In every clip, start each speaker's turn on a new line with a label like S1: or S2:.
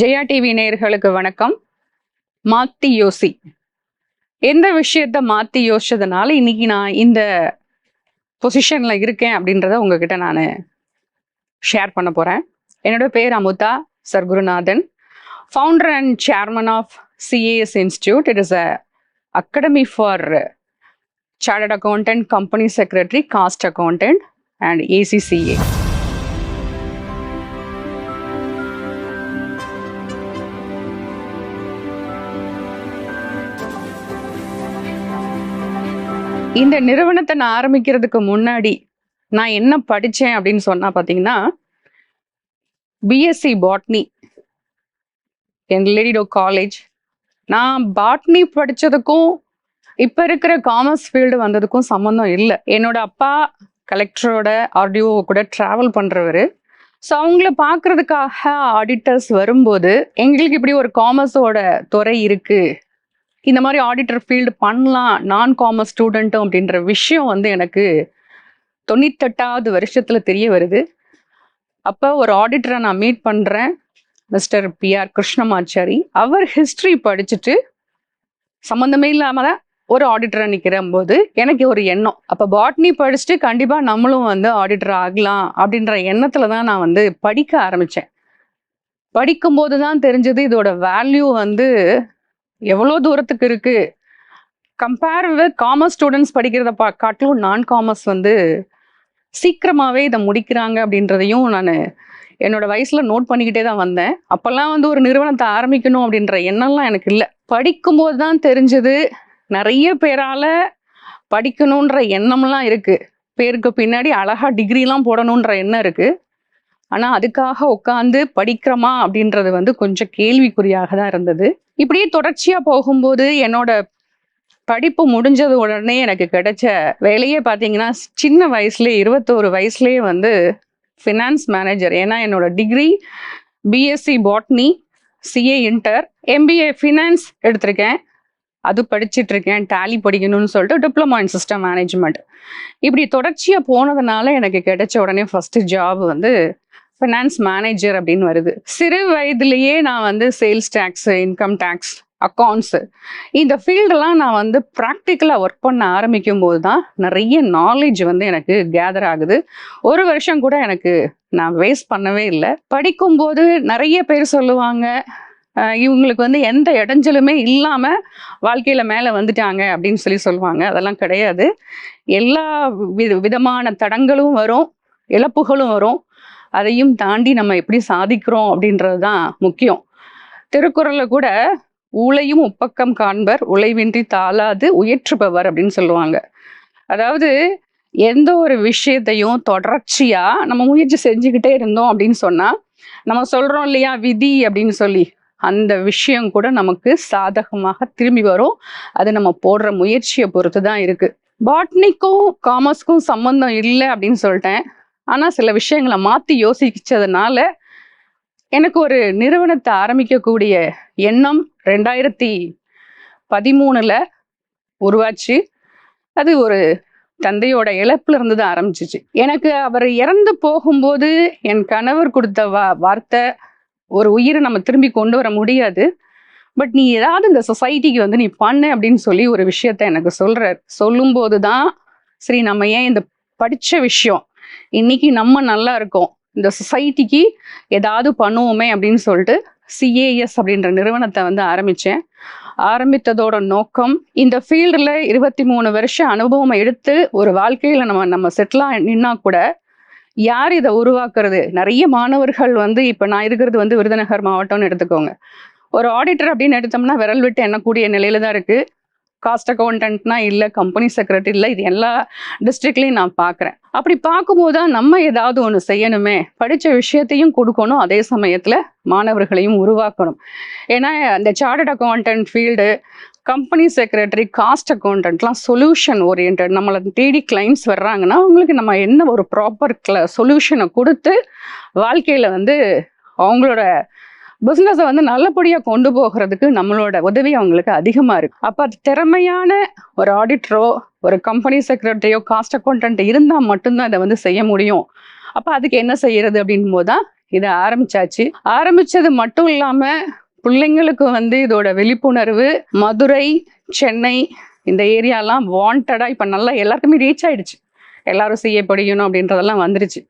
S1: Jaya TV நேயர்களுக்கு வணக்கம். மாத்தி யோசி. எந்த விஷயத்த மாத்தி யோசிச்சதுனால இன்னைக்கு நான் இந்த பொசிஷன்ல இருக்கேன் அப்படின்றத உங்ககிட்ட நான் ஷேர் பண்ண போறேன். என்னோட பேர் Amudha Sargurunathan, founder and chairman of CAS institute. It is a academy for chartered accountant, company secretary, cost accountant and ACCA. இந்த நிறுவனத்தை நான் ஆரம்பிக்கிறதுக்கு முன்னாடி நான் என்ன படித்தேன் அப்படின்னு சொன்னா பார்த்தீங்கன்னா, பிஎஸ்சி பாட்னி என் லேடிடோ காலேஜ். நான் பாட்னி படித்ததுக்கும் இப்போ இருக்கிற காமர்ஸ் ஃபீல்டு வந்ததுக்கும் சம்மந்தம் இல்லை. என்னோட அப்பா கலெக்டரோட ஆர்டிஓ கூட ட்ராவல் பண்ணுறவர். ஸோ அவங்கள பார்க்குறதுக்காக ஆடிட்டர்ஸ் வரும்போது எங்களுக்கு இப்படி ஒரு காமர்ஸோட துறை இருக்குது, இந்த மாதிரி ஆடிட்டர் ஃபீல்டு பண்ணலாம் நான் காமர்ஸ் ஸ்டூடெண்ட்டும் அப்படின்ற விஷயம் எனக்கு 98வது வருஷத்துல தெரிய வருது. அப்போ ஒரு ஆடிட்டரை நான் மீட் பண்ணுறேன், மிஸ்டர் PR கிருஷ்ணமாச்சாரி. அவர் ஹிஸ்ட்ரி படிச்சுட்டு சம்மந்தமே இல்லாமல் ஒரு ஆடிட்டரை நிற்கிற போது எனக்கு ஒரு எண்ணம், அப்போ பாட்னி படிச்சுட்டு கண்டிப்பாக நம்மளும் ஆடிட்டர் ஆகலாம் அப்படின்ற எண்ணத்தில் தான் நான் படிக்க ஆரம்பித்தேன். படிக்கும்போது தான் தெரிஞ்சது இதோட வேல்யூ எவ்வளோ தூரத்துக்கு இருக்கு. கம்பேர் வித் காமர்ஸ் ஸ்டூடெண்ட்ஸ் படிக்கிறத காட்டிலும் நான் காமர்ஸ் சீக்கிரமாகவே இதை முடிக்கிறாங்க அப்படின்றதையும் நான் என்னோட வயசில் நோட் பண்ணிக்கிட்டே தான் வந்தேன். அப்போல்லாம் ஒரு நிறுவனத்தை ஆரம்பிக்கணும் அப்படின்ற எண்ணம்லாம் எனக்கு இல்லை. படிக்கும்போது தான் தெரிஞ்சது நிறைய பேரால் படிக்கணுன்ற எண்ணம்லாம் இருக்குது. பேருக்கு பின்னாடி அழகாக டிகிரிலாம் போடணுன்ற எண்ணம் இருக்குது. ஆனால் அதுக்காக உட்காந்து படிக்கிறோமா அப்படின்றது கொஞ்சம் கேள்விக்குறியாக தான் இருந்தது. இப்படியே தொடர்ச்சியாக போகும்போது என்னோட படிப்பு முடிஞ்சது உடனே எனக்கு கிடைச்ச வேலையே பார்த்தீங்கன்னா, சின்ன வயசுலேயே 21 வயசுலேயே ஃபினான்ஸ் மேனேஜர். ஏன்னா என்னோட degree BSc botany, CA inter, MBA finance எடுத்திருக்கேன். அது படிச்சுட்டு இருக்கேன். டேலி படிக்கணும்னு சொல்லிட்டு டிப்ளமா இன் சிஸ்டம் மேனேஜ்மெண்ட். இப்படி தொடர்ச்சியாக போனதுனால எனக்கு கிடைச்ச உடனே ஃபர்ஸ்ட் ஜாப் ஃபினான்ஸ் மேனேஜர் அப்படின்னு வருது. சிறு வயதுலேயே நான் sales tax, income tax, accounts, இந்த ஃபீல்டெல்லாம் நான் ப்ராக்டிக்கலாக ஒர்க் பண்ண ஆரம்பிக்கும் போது தான் நிறைய நாலேஜ் எனக்கு கேதர் ஆகுது. ஒரு வருஷம் கூட நான் வேஸ்ட் பண்ணவே இல்லை. படிக்கும்போது நிறைய பேர் சொல்லுவாங்க, இவங்களுக்கு எந்த இடைஞ்சலுமே இல்லாமல் வாழ்க்கையில் மேலே வந்துட்டாங்க அப்படின்னு சொல்லுவாங்க. அதெல்லாம் கிடையாது. எல்லா விதமான தடங்களும் வரும், இழப்புகளும் வரும். அதையும் தாண்டி நம்ம எப்படி சாதிக்கிறோம் அப்படின்றது தான் முக்கியம். திருக்குறளில் கூட ஊழையும் உப்பக்கம் காண்பர், உழைவின்றி தாளாது உயற்றுபவர் அப்படின்னு சொல்லுவாங்க. அதாவது எந்த ஒரு விஷயத்தையும் தொடர்ச்சியாக நம்ம முயற்சி செஞ்சுக்கிட்டே இருந்தோம் அப்படின்னு சொன்னால், நம்ம சொல்கிறோம் இல்லையா விதி அப்படின்னு சொல்லி, அந்த விஷயம் கூட நமக்கு சாதகமாக திரும்பி வரும். அது நம்ம போடுற முயற்சியை பொறுத்து தான் இருக்குது. பாட்னிக்கும் காமர்ஸ்க்கும் சம்மந்தம் இல்லை அப்படின்னு சொல்லிட்டேன். ஆனால் சில விஷயங்களை மாற்றி யோசிச்சதுனால எனக்கு ஒரு நிறுவனத்தை ஆரம்பிக்கக்கூடிய எண்ணம் 2013 உருவாச்சு. அது ஒரு தந்தையோட இழப்புல இருந்து தான் ஆரம்பிச்சிச்சு. எனக்கு அவர் இறந்து போகும்போது என் கணவர் கொடுத்த வார்த்தை, ஒரு உயிரை நம்ம திரும்பி கொண்டு வர முடியாது, பட் நீ ஏதாவது இந்த சொசைட்டிக்கு நீ பண்ணு அப்படின்னு சொல்லி ஒரு விஷயத்த எனக்கு சொல்றார். சொல்லும்போது தான் சரி, நம்ம ஏன் இந்த படித்த விஷயம் இன்னைக்கு நம்ம நல்லா இருக்கோம், இந்த சொசைட்டிக்கு ஏதாவது பண்ணுவோமே அப்படின்னு சொல்லிட்டு CAS அப்படின்ற நிறுவனத்தை ஆரம்பித்தேன். ஆரம்பித்ததோட நோக்கம், இந்த ஃபீல்டில் 23 வருஷம் அனுபவம் எடுத்து ஒரு வாழ்க்கையில் நம்ம செட்டிலாக நின்னா கூட யார் இதை உருவாக்குறது? நிறைய மாணவர்கள் இப்போ நான் இருக்கிறது விருதுநகர் மாவட்டம்னு எடுத்துக்கோங்க. ஒரு ஆடிட்டர் அப்படின்னு எடுத்தோம்னா விரல் விட்டு எண்ணக்கூடிய நிலையில தான் இருக்குது. காஸ்ட் அக்கௌண்டன்ட்னா இல்லை, கம்பெனி செக்ரட்டரி இல்லை, இது எல்லா டிஸ்ட்ரிக்ட்லையும் நான் பார்க்குறேன். அப்படி பார்க்கும்போது தான் நம்ம ஏதாவது ஒன்று செய்யணுமே, படித்த விஷயத்தையும் கொடுக்கணும், அதே சமயத்தில் மாணவர்களையும் உருவாக்கணும். ஏன்னா இந்த chartered accountant field, company secretary, cost அக்கௌண்டன்ட்லாம் சொல்யூஷன் ஓரியன்ட். நம்மளை தேடி கிளைண்ட்ஸ் வர்றாங்கன்னா அவங்களுக்கு நம்ம என்ன ஒரு ப்ராப்பர் சொல்யூஷனை கொடுத்து வாழ்க்கையில் அவங்களோட பிஸ்னஸை நல்லபடியாக கொண்டு போகிறதுக்கு நம்மளோட உதவி அவங்களுக்கு அதிகமாக இருக்குது. அப்போ அது திறமையான ஒரு ஆடிட்டரோ, ஒரு கம்பெனி செக்ரட்டரியோ, காஸ்ட் அக்கௌண்டன்ட் இருந்தால் மட்டும்தான் அதை செய்ய முடியும். அப்போ அதுக்கு என்ன செய்யறது அப்படின் போது தான் இதை ஆரம்பிச்சாச்சு. ஆரம்பிச்சது மட்டும் இல்லாம பிள்ளைங்களுக்கு வந்து இதோட விழிப்புணர்வு மதுரை, சென்னை இந்த ஏரியாலாம் வாண்டடா இப்ப நல்லா எல்லாருக்குமே ரீச் ஆயிடுச்சு. எல்லாரும் சிஏ படிக்கணும் அப்படின்றதெல்லாம் வந்துருச்சு.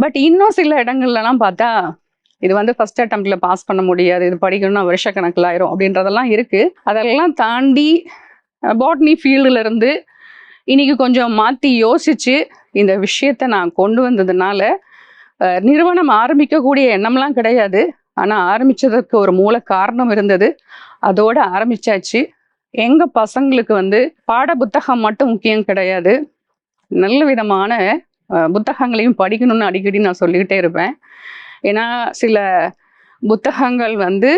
S1: பட் இன்னும் சில இடங்கள்லாம் பார்த்தா இது வந்து ஃபர்ஸ்ட் அட்டம்ப்ட்ல பாஸ் பண்ண முடியாது, இது படிக்கணும்னா வருஷக்கணக்கில் ஆயிரும் அப்படின்றதெல்லாம் இருக்கு. அதெல்லாம் தாண்டி பாட்னி ஃபீல்டுல இருந்து இன்னைக்கு கொஞ்சம் மாத்தி யோசிச்சு இந்த விஷயத்த நான் கொண்டு வந்ததுனால நிறுவனம் ஆரம்பிக்கக்கூடிய எண்ணம்லாம் கிடையாது. ஆனா ஆரம்பிச்சதுக்கு ஒரு மூல காரணம் இருந்தது. அதோட ஆரம்பிச்சாச்சு. எங்க பசங்களுக்கு வந்து பாட புத்தகம் மட்டும் முக்கியம் கிடையாது, நல்ல விதமான புத்தகங்களையும் படிக்கணும்னு அடிக்கடி நான் சொல்லிக்கிட்டே இருப்பேன். ஏன்னா சில புத்தகங்கள் வந்து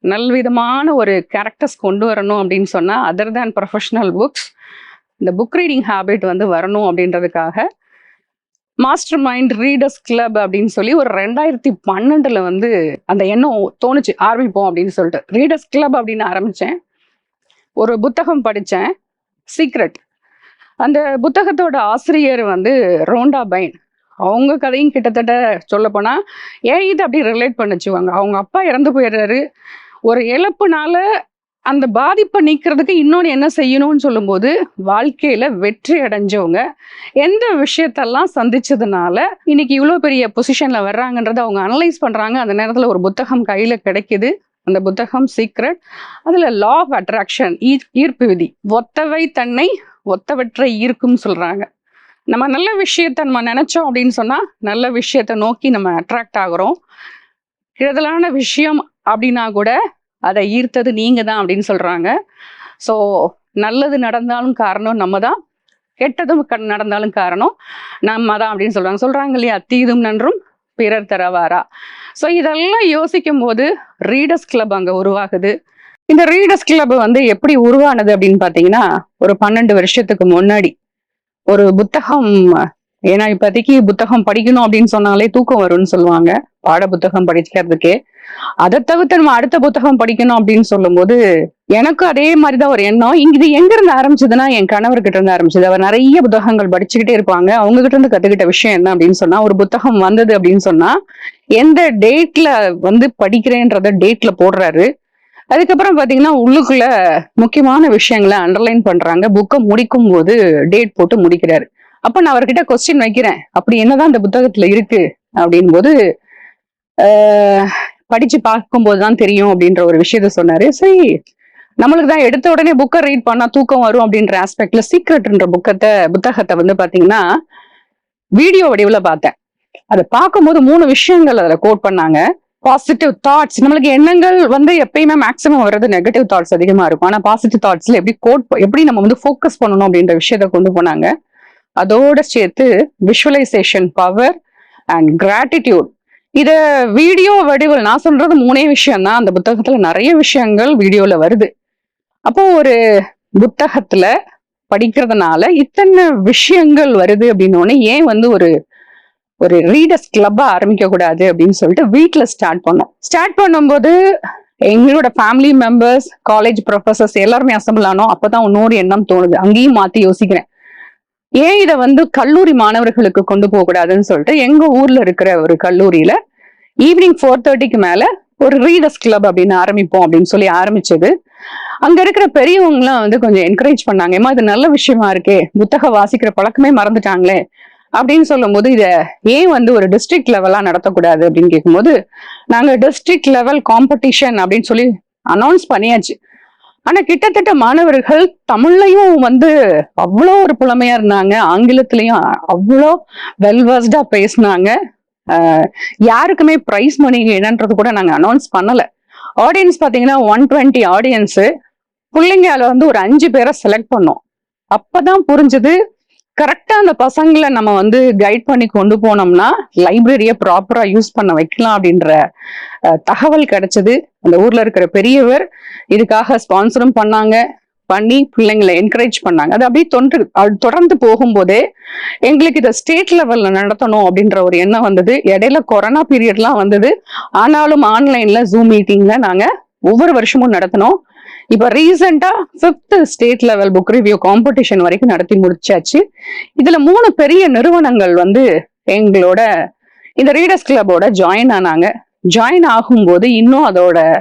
S1: நல்விதமான ஒரு கேரக்டர்ஸ் கொண்டு வரணும் அப்படின்னு சொன்னா அதர் தேன் ப்ரொஃபஷனல் புக்ஸ் இந்த புக் ரீடிங் ஹேபிட் வந்து வரணும் அப்படின்றதுக்காக மாஸ்டர் மைண்ட் ரீடர்ஸ் கிளப் அப்படின்னு சொல்லி ஒரு 2012 வந்து அந்த எண்ணம் தோணுச்சு, ஆரம்பிப்போம் அப்படின்னு சொல்லிட்டு ரீடர்ஸ் கிளப் அப்படின்னு ஆரம்பிச்சேன். ஒரு புத்தகம் படித்தேன், சீக்ரெட். அந்த புத்தகத்தோட ஆசிரியர் வந்து ரோண்டா பைன். அவங்க கதையும் கிட்டத்தட்ட சொல்லப்போனா இது அப்படி ரிலேட் பண்ணிச்சுவாங்க. அவங்க அப்பா இறந்து போயிடுறாரு. ஒரு இழப்புனால அந்த பாதிப்பை நீக்கிறதுக்கு இன்னொன்று என்ன செய்யணும்னு சொல்லும்போது வாழ்க்கையில வெற்றி அடைஞ்சவங்க எந்த விஷயத்தெல்லாம் சந்திச்சதுனால இன்னைக்கு இவ்வளோ பெரிய பொசிஷன்ல வர்றாங்கன்றதை அவங்க அனலைஸ் பண்றாங்க. அந்த நேரத்தில் ஒரு புத்தகம் கையில கிடைக்குது. அந்த புத்தகம் சீக்ரெட். அதுல லா ஆஃப் அட்ராக்ஷன், ஈர்ப்பு விதி, ஒத்தவை தன்னை ஒத்தவற்றை ஈர்க்கும்னு சொல்றாங்க. நம்ம நல்ல விஷயத்த நம்ம நினைச்சோம் அப்படின்னு சொன்னா நல்ல விஷயத்த நோக்கி நம்ம அட்ராக்ட் ஆகுறோம். கெடுதலான விஷயம் அப்படின்னா கூட அதை ஈர்த்தது நீங்க தான் அப்படின்னு சொல்றாங்க. ஸோ நல்லது நடந்தாலும் காரணம் நம்ம தான், கெட்டதும் நடந்தாலும் காரணம் நம்ம தான் அப்படின்னு சொல்றாங்க இல்லையா, தீதும் நன்றும் பிறர் தரவாரா. ஸோ இதெல்லாம் யோசிக்கும் போது ரீடர்ஸ் கிளப் அங்க உருவாகுது. இந்த ரீடர்ஸ் கிளப் வந்து எப்படி உருவானது அப்படின்னு பாத்தீங்கன்னா ஒரு 12 வருஷத்துக்கு முன்னாடி ஒரு புத்தகம். ஏன்னா இப்போதைக்கு புத்தகம் படிக்கணும் அப்படின்னு சொன்னாலே தூக்கம் வரும்னு சொல்லுவாங்க பாட புத்தகம் படிக்கிறதுக்கே. அதை தவிர்த்து நம்ம அடுத்த புத்தகம் படிக்கணும் அப்படின்னு சொல்லும் போது எனக்கும் அதே மாதிரிதான் ஒரு எண்ணம். இது எங்க இருந்து ஆரம்பிச்சதுன்னா என் கணவர்கிட்ட இருந்து ஆரம்பிச்சது. அவர் நிறைய புத்தகங்கள் படிச்சுக்கிட்டே இருப்பாங்க. அவங்க கிட்ட இருந்து கத்துக்கிட்ட விஷயம் என்ன அப்படின்னு சொன்னா, ஒரு புத்தகம் வந்தது அப்படின்னு சொன்னா எந்த டேட்ல வந்து படிக்கிறேன்றத டேட்ல போடுறாரு. அதுக்கப்புறம் பாத்தீங்கன்னா உள்ளுக்குள்ள முக்கியமான விஷயங்களை அண்டர்லைன் பண்றாங்க. புக்கை முடிக்கும் போது டேட் போட்டு முடிக்கிறாரு. அப்ப நான் அவர்கிட்ட கொஸ்டின் வைக்கிறேன், அப்படி என்னதான் இந்த புத்தகத்துல இருக்கு அப்படின் போது படிச்சு பார்க்கும்போதுதான் தெரியும் அப்படின்ற ஒரு விஷயத்த சொன்னாரு. சரி, நம்மளுக்கு தான் எடுத்த உடனே புக்கை ரீட் பண்ணா தூக்கம் வரும் அப்படின்ற ஆஸ்பெக்ட்ல சீக்ரெட்ன்ற புத்தகத்தை வந்து பாத்தீங்கன்னா வீடியோ வடிவுல பார்த்தேன். அதை பார்க்கும்போது 3 விஷயங்கள் அதுல கோட் பண்ணாங்க. Positive thoughts. நம்மளுக்கு எண்ணங்கள் வந்து எப்பயுமே மேக்சிமம் வர்றது நெகட்டிவ் தாட்ஸ் அதிகமா இருக்கும். ஆனா பாசிட்டிவ் தாட்ஸ்ல எப்படி நம்ம வந்து ஃபோக்கஸ் பண்ணணும் அப்படின்ற விஷயத்த கொண்டு போனாங்க. அதோட சேர்த்து விஷுவலைசேஷன் பவர் அண்ட் கிராட்டிடியூட். இத வீடியோ வடிவில் நான் சொல்றது 3 விஷயம் தான். அந்த புத்தகத்துல நிறைய விஷயங்கள் வீடியோல வருது. அப்போ ஒரு புத்தகத்துல படிக்கிறதுனால இத்தனை விஷயங்கள் வருது அப்படின்னு ஏன் வந்து ஒரு ரீடர்ஸ் கிளப்பா ஆரம்பிக்க கூடாது அப்படின்னு சொல்லிட்டு வீட்டுல ஸ்டார்ட் பண்ணும்போது எங்களோட ஃபேமிலி மெம்பர்ஸ், காலேஜ் ப்ரொஃபசர்ஸ் எல்லாருமே அசம்பிள் ஆனோம். அப்பதான் இன்னொரு எண்ணம் தோணுது, அங்கேயும் மாத்தி யோசிக்கிறேன், ஏன் இதை வந்து கல்லூரி மாணவர்களுக்கு கொண்டு போக கூடாதுன்னு சொல்லிட்டு எங்க ஊர்ல இருக்கிற ஒரு கல்லூரியில ஈவினிங் 4:30க்கு மேல ஒரு ரீடர்ஸ் கிளப் அப்படின்னு ஆரம்பிப்போம் அப்படின்னு சொல்லி ஆரம்பிச்சது. அங்க இருக்கிற பெரியவங்கலாம் வந்து கொஞ்சம் என்கரேஜ் பண்ணாங்க, ஏமா இது நல்ல விஷயமா இருக்கே, புத்தகம் வாசிக்கிற பழக்கமே மறந்துட்டாங்களே அப்படின்னு சொல்லும் போது இதை ஏன் வந்து ஒரு டிஸ்ட்ரிக்ட் லெவலா நடத்தக்கூடாது அப்படின்னு கேட்கும்போது நாங்க டிஸ்ட்ரிக்ட் லெவல் காம்படிஷன் அப்படின்னு சொல்லி அனௌன்ஸ் பண்ணியாச்சு. ஆனா கிட்டத்தட்ட மாணவர்கள் தமிழ்லையும் வந்து அவ்வளோ ஒரு புலமையா இருந்தாங்க, ஆங்கிலத்திலையும் அவ்வளோ வெல்வர்ஸ்டா பேசினாங்க. யாருக்குமே பிரைஸ் மணி என்னன்றது கூட நாங்க அனௌன்ஸ் பண்ணல. ஆடியன்ஸ் பாத்தீங்கன்னா 120 ஆடியன்ஸ். பிள்ளைங்க அதுல வந்து ஒரு 5 பேரை செலக்ட் பண்ணோம். அப்பதான் புரிஞ்சது, கரெக்டா அந்த பசங்களை நம்ம வந்து கைட் பண்ணி கொண்டு போனோம்னா லைப்ரரியை ப்ராப்பரா யூஸ் பண்ண வைக்கலாம் அப்படின்ற தகவல் கிடைச்சது. அந்த ஊர்ல இருக்கிற பெரியவர் இதுக்காக ஸ்பான்சரும் பண்ணி பிள்ளைங்களை என்கரேஜ் பண்ணாங்க. அது அப்படியே தொடர்ந்து போகும்போதே எங்களுக்கு இதை ஸ்டேட் லெவல்ல நடத்தணும் அப்படின்ற ஒரு எண்ணம் வந்தது. இடையில கொரோனா பீரியட்லாம் வந்தது. ஆனாலும் ஆன்லைன்ல ஜூம் மீட்டிங்ல நாங்க ஒவ்வொரு வருஷமும் நடத்தினோம். இப்ப ரீசெண்டா 5th state level book review competition வரைக்கும் நடத்தி முடிச்சாச்சு. இதுல 3 பெரிய நிறுவனங்கள் வந்து எங்களோட இந்த ரீடர்ஸ் கிளப்போட ஜாயின் ஆனாங்க. ஜாயின் ஆகும்போது இன்னும் அதோட